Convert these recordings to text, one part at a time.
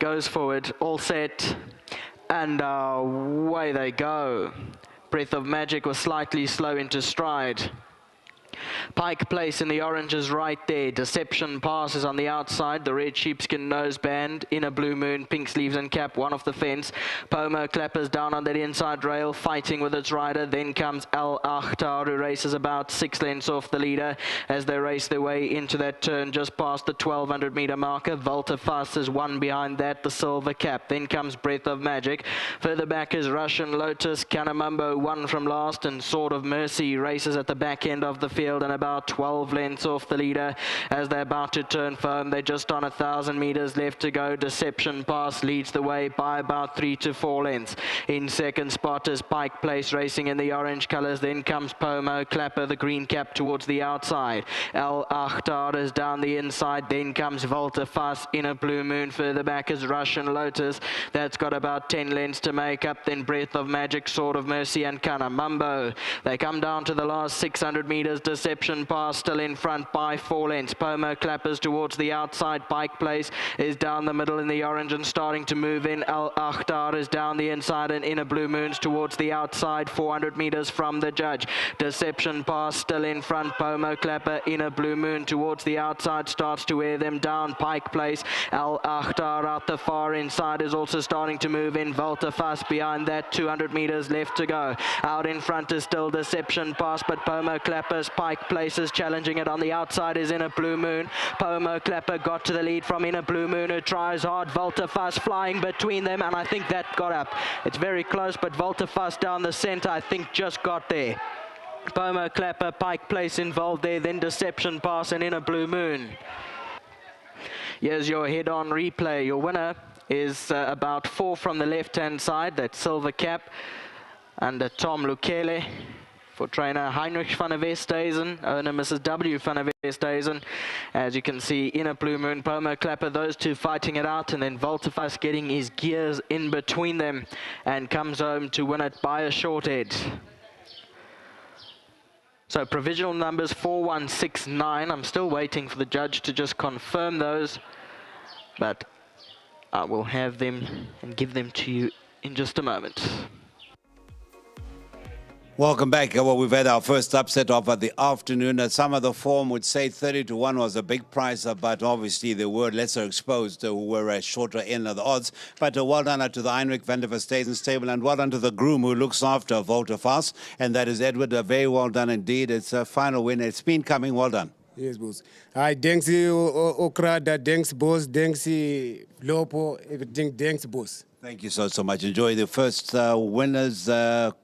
Goes forward, all set, and away they go. Breath of Magic was slightly slow into stride. Pike Place in the orange is right there. Deception passes on the outside. The red sheepskin noseband, Inner Blue Moon, pink sleeves and cap, one off the fence. Pomo clappers down on that inside rail, fighting with its rider. Then comes Al Akhtar, who races about 6 lengths off the leader as they race their way into that turn just past the 1200 meter marker. Volte is one behind that, the silver cap. Then comes Breath of Magic. Further back is Russian Lotus, Kanamambo one from last, and Sword of Mercy races at the back end of the field and about 12 lengths off the leader as they're about to turn firm. They're just on 1,000 meters left to go. Deception Pass leads the way by about 3 to 4 lengths. In second spot is Pike Place racing in the orange colors. Then comes Pomo Clapper, the green cap towards the outside. Al Akhtar is down the inside. Then comes Volte Fast, Inner Blue Moon. Further back is Russian Lotus. That's got about 10 lengths to make up. Then Breath of Magic, Sword of Mercy and Kanamambo. They come down to the last 600 meters. Deception Pass still in front by 4 lengths. Pomo Clappers towards the outside. Pike Place is down the middle in the orange and starting to move in. Al Akhtar is down the inside and Inner Blue Moons towards the outside, 400 meters from the judge. Deception Pass still in front. Pomo Clapper, Inner Blue Moon towards the outside, starts to wear them down. Pike Place, Al Akhtar out the far inside is also starting to move in. Volte Fast behind that, 200 meters left to go. Out in front is still Deception Pass, but Pomo Clappers, Pike Places challenging it on the outside is Inner Blue Moon. Pomo Clapper got to the lead from Inner Blue Moon, who tries hard. Volte Fast flying between them, and I think that got up. It's very close, but Volte Fast down the center, I think just got there. Pomo Clapper, Pike Place involved there, then Deception Pass and Inner Blue Moon. Here's your head-on replay. Your winner is about 4 from the left-hand side, that silver cap, under Tom Lukele. For trainer Heinrich van der Westhuizen, owner Mrs. W. van der Westhuizen. As you can see, Inner Blue Moon, Pomo Clapper, those two fighting it out, and then Voltefas getting his gears in between them and comes home to win it by a short head. So provisional numbers 4169. I'm still waiting for the judge to just confirm those, but I will have them and give them to you in just a moment. Welcome back. Well, we've had our first upset of the afternoon. Some of the form would say 30-1 was a big price, but obviously they were lesser exposed, who were a shorter end of the odds. But well done to the Heinrich van der Westhuizen stable, and well done to the groom who looks after Volte Fast, and that is Edward. Very well done indeed. It's a final win. It's been coming. Well done. Yes, boss. I thanks you, Okrada, thanks, boss, thanks, Lopo, everything, thanks, boss. Thank you so much. Enjoy the first winner's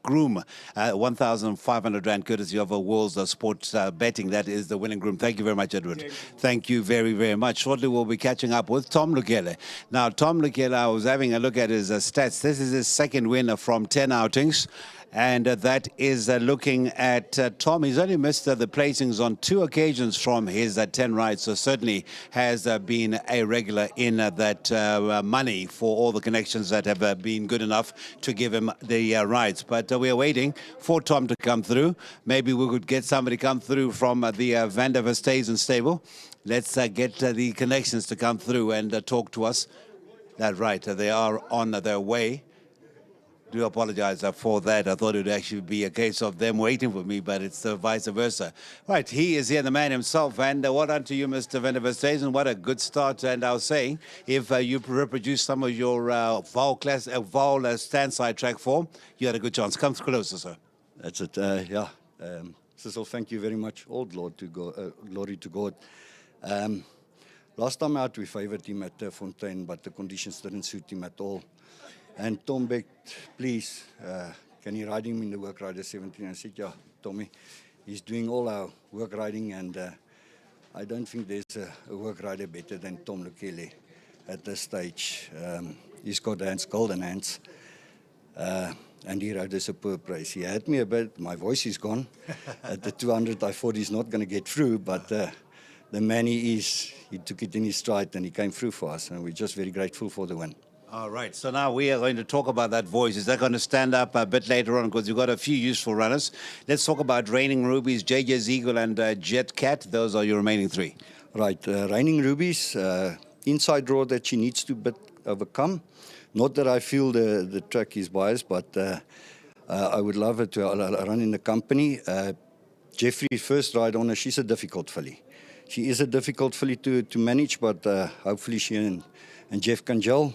groom, 1,500 Rand, courtesy of a World's Sports Betting. That is the winning groom. Thank you very much, Edward. Thank you very, very much. Shortly, we'll be catching up with Tom Lukele. Now, Tom Lukele, I was having a look at his stats. This is his second winner from 10 outings. And that is looking at Tom. He's only missed the placings on 2 occasions from his 10 rides, so certainly has been a regular in that money for all the connections that have been good enough to give him the rides. But we are waiting for Tom to come through. Maybe we could get somebody come through from the Van der Westhuizen stable. Let's get the connections to come through and talk to us. That's right, they are on their way. Do apologize for that. I thought it would actually be a case of them waiting for me, but it's vice versa. Right, he is here, the man himself, and well done to you, Mr. Van der Westhuizen. What a good start. And I was saying, if you reproduce some of your vaal stand-side track form, you had a good chance. Come closer, sir. That's it. Yeah. Cecil, thank you very much. All glory to God. Last time out, we favored him at Fontaine, but the conditions didn't suit him at all. And Tom begged, please, can you ride him in the work rider 17? I said, yeah, Tommy, he's doing all our work riding, and I don't think there's a work rider better than Tom Lukele at this stage. He's got golden hands, and he rode a superb race. He had me a bit, my voice is gone. At the 200, I thought he's not going to get through, but the man he is, he took it in his stride and he came through for us, and we're just very grateful for the win. All right, so now we are going to talk about that voice. Is that going to stand up a bit later on? Because you've got a few useful runners. Let's talk about Raining Rubies, JJ's Eagle, and Jet Cat. Those are your remaining 3. Right, Raining Rubies, inside draw that she needs to overcome. Not that I feel the track is biased, but I would love her to run in the company. Jeffrey's first ride on her, she's a difficult filly. She is a difficult filly to manage, but hopefully she and Jeff can gel.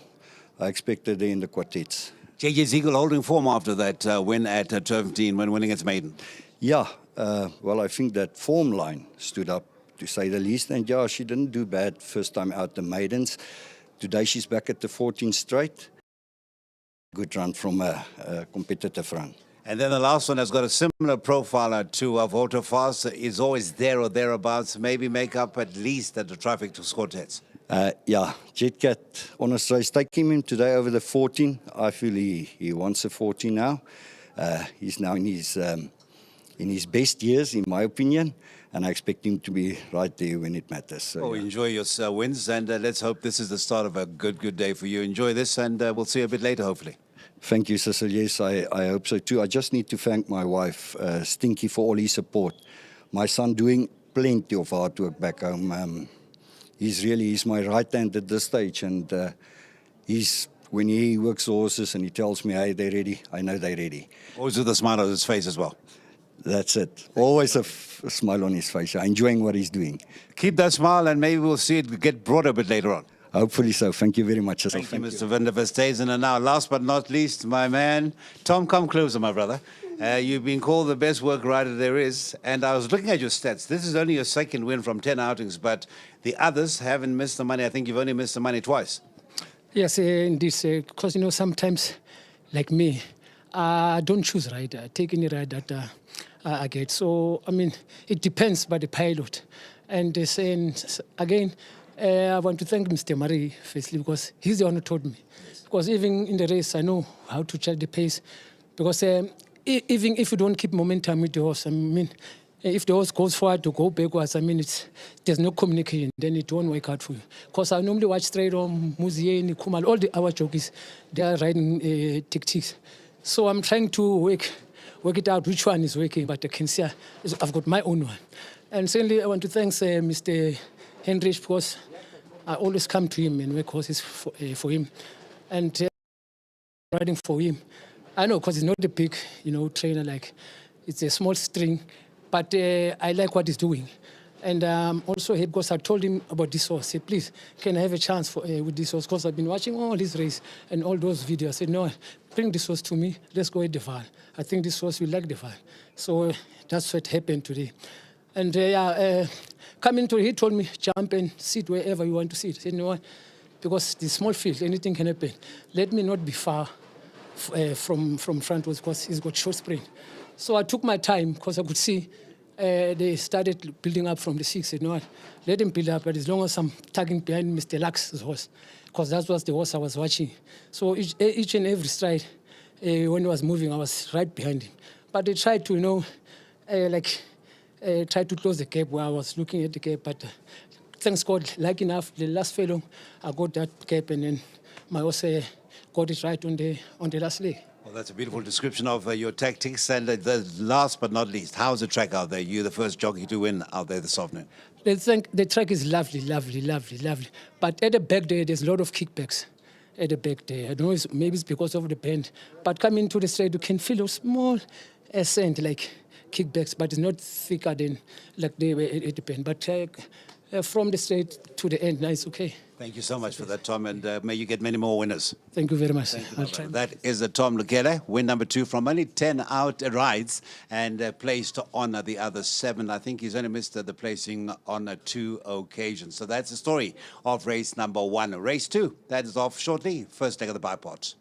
I expect her there in the quartets. JJ Ziegel holding form after that win at Turfteen when winning its maiden. Yeah, well, I think that form line stood up, to say the least. And yeah, she didn't do bad first time out the maidens. Today she's back at the 14 straight. Good run from a competitive run. And then the last one has got a similar profile to Volte Fast, is always there or thereabouts, maybe make up at least at the traffic to quartets. Yeah, Jetcat, honest race, taking him today over the 14. I feel he wants a 14 now. He's now in his best years, in my opinion, and I expect him to be right there when it matters. So, yeah. Enjoy your wins, and let's hope this is the start of a good day for you. Enjoy this, and we'll see you a bit later, hopefully. Thank you, Cecil. Yes, I hope so too. I just need to thank my wife, Stinky, for all his support. My son doing plenty of hard work back home. He's my right hand at this stage, and when he works the horses and he tells me, hey, they're ready, I know they're ready. Always with a smile on his face as well. That's it. Always a smile on his face, enjoying what he's doing. Keep that smile, and maybe we'll see it get broader a bit later on. Hopefully so. Thank you very much. Thank you, Mr. Van der Versteysen. And now, last but not least, my man, Tom, come closer, my brother. You've been called the best work rider there is. And I was looking at your stats. This is only your second win from 10 outings, but the others haven't missed the money. I think you've only missed the money twice. Yes, indeed. Because, sometimes, like me, I don't choose ride. I take any ride that I get. So, it depends by the pilot. And again, I want to thank Mr. Murray, firstly, because he's the one who told me. Because even in the race, I know how to check the pace. Because even if you don't keep momentum with the horse, if the horse goes forward to go backwards, there's no communication, then it won't work out for you. Because I normally watch straight on Muzieni, Kumal, all our jockeys, they are riding tactics. So I'm trying to work it out which one is working, but I can see I've got my own one. And certainly I want to thank Mr. Henrich, because I always come to him and work horses for him. And riding for him. I know, because he's not a big, trainer, like, it's a small string, but I like what he's doing. And also, because I told him about this horse, I said, please, can I have a chance with this horse? Because I've been watching all this race and all those videos. I said, no, bring this horse to me. Let's go at the vaal. I think this horse will like the vaal. So that's what happened today. And coming to it, he told me, jump and sit wherever you want to sit. I said, no, because the small field, anything can happen. Let me not be far from front, because he's got short sprint. So I took my time, because I could see they started building up from the 6. I said, no, let him build up, but as long as I'm tagging behind Mr. Lux's horse, because that was the horse I was watching. So each and every stride, when he was moving, I was right behind him. But they tried to, tried to close the gap where I was looking at the gap, but thanks God, like enough, the last fellow, I got that gap, and then my horse got it right on the last leg. Well, that's a beautiful description of your tactics. And the last but not least, how's the track out there? You're the first jockey to win out there this afternoon. The track is lovely, lovely, lovely, lovely. But at the back there, there's a lot of kickbacks. At the back there, I don't know, maybe it's because of the bend. But coming to the straight, you can feel a small ascent, like kickbacks, but it's not thicker than like they were at the bend. But from the straight to the end, it's okay. Thank you so much for that, Tom, and may you get many more winners. Thank you very much. I'll try. That is Tom Lukele, win number 2 from only 10 out rides, and placed on the other 7. I think he's only missed the placing on 2 occasions. So that's the story of race number 1. Race 2, that is off shortly. First leg of the bipod.